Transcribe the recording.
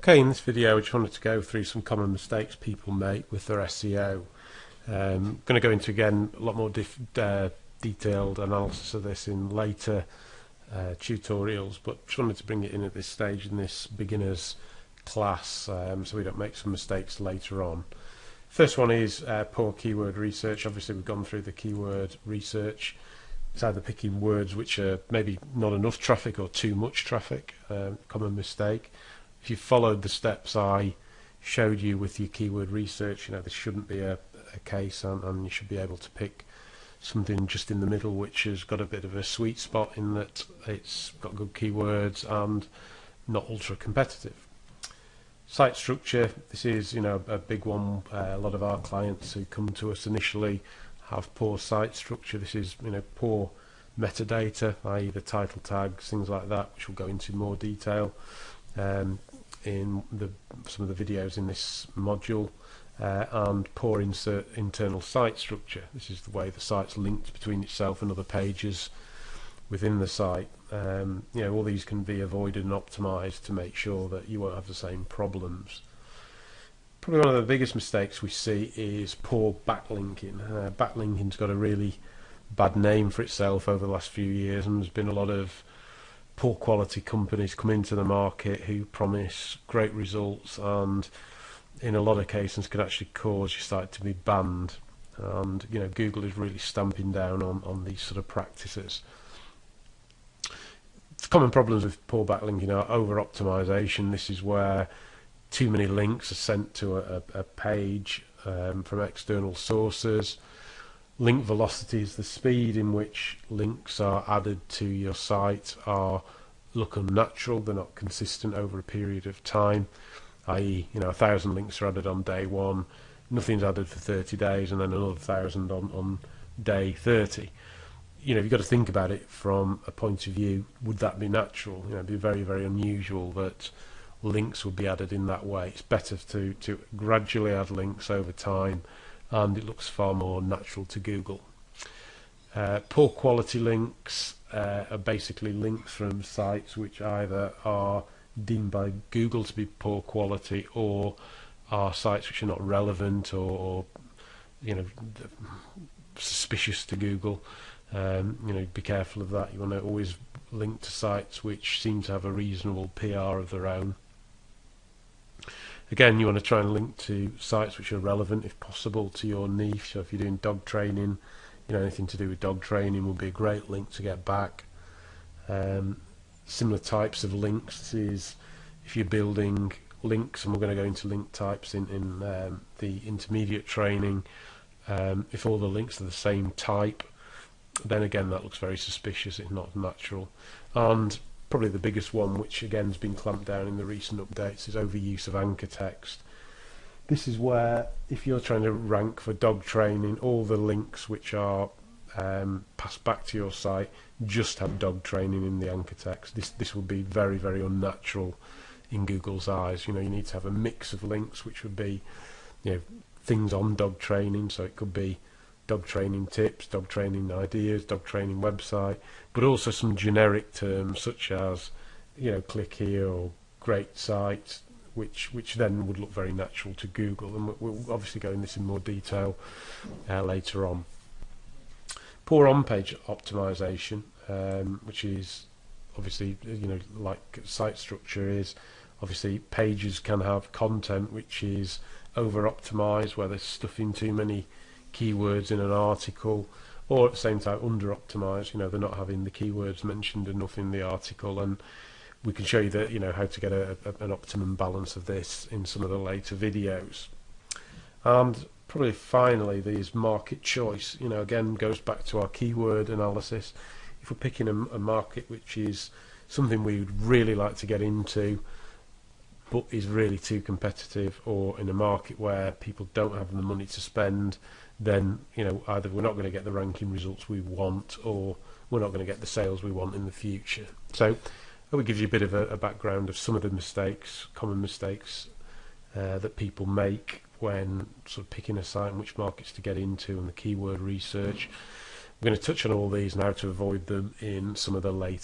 Okay, in this video I just wanted to go through some common mistakes people make with their SEO. I'm going to go into again a lot more detailed analysis of this in later tutorials, but just wanted to bring it in at this stage in this beginners class so we don't make some mistakes later on. First one is poor keyword research. Obviously we've gone through the keyword research. It's either picking words which are maybe not enough traffic or too much traffic, common mistake. If you followed the steps I showed you with your keyword research, this shouldn't be a case, and you should be able to pick something just in the middle which has got a bit of a sweet spot in that it's got good keywords and not ultra competitive. Site structure, this is a big one. A lot of our clients who come to us initially have poor site structure. This is poor metadata, i.e. the title tags, things like that, which we'll go into more detail in some of the videos in this module, and poor internal site structure. This is the way the site's linked between itself and other pages within the site. All these can be avoided and optimized to make sure that you won't have the same problems. Probably one of the biggest mistakes we see is poor backlinking. Backlinking's got a really bad name for itself over the last few years, and there's been a lot of poor quality companies come into the market who promise great results and in a lot of cases can actually cause your site to be banned, and Google is really stamping down on these sort of practices. Common problems with poor backlinking are over optimization. This is where too many links are sent to a page from external sources. Link velocity is the speed in which links are added to your site look unnatural. They're not consistent over a period of time, i.e. 1,000 links are added on day 1, nothing's added for 30 days, and then another 1,000 on day 30. You've got to think about it from a point of view, would that be natural? It'd be very, very unusual that links would be added in that way. It's better to gradually add links over time, and it looks far more natural to Google. Poor quality links are basically links from sites which either are deemed by Google to be poor quality or are sites which are not relevant or suspicious to Google. Be careful of that. You want to always link to sites which seem to have a reasonable PR of their own. Again, you want to try and link to sites which are relevant, if possible, to your niche. So if you're doing dog training, anything to do with dog training would be a great link to get back. Similar types of links is if you're building links, and we're going to go into link types in the intermediate training. If all the links are the same type, then again that looks very suspicious. It's not natural. And probably the biggest one, which again has been clamped down in the recent updates, is overuse of anchor text. This is where, if you're trying to rank for dog training, all the links which are passed back to your site just have dog training in the anchor text. This would be very, very unnatural in Google's eyes. You need to have a mix of links which would be things on dog training, so it could be dog training tips, dog training ideas, dog training website, but also some generic terms such as click here or great site, which then would look very natural to Google, and we'll obviously go into this in more detail later on. Poor on-page optimization, which is obviously like site structure is, obviously pages can have content which is over optimized, where they're stuffing too many keywords in an article, or at the same time under optimized. They're not having the keywords mentioned enough in the article, and we can show you that how to get an optimum balance of this in some of the later videos. And probably finally, there's market choice. Again, goes back to our keyword analysis. If we're picking a market which is something we would really like to get into but is really too competitive, or in a market where people don't have the money to spend, then either we're not going to get the ranking results we want, or we're not going to get the sales we want in the future. So I will give you a bit of a background of some of the mistakes, common mistakes that people make when sort of picking a site and which markets to get into, and the keyword research. We're going to touch on all these and how to avoid them in some of the later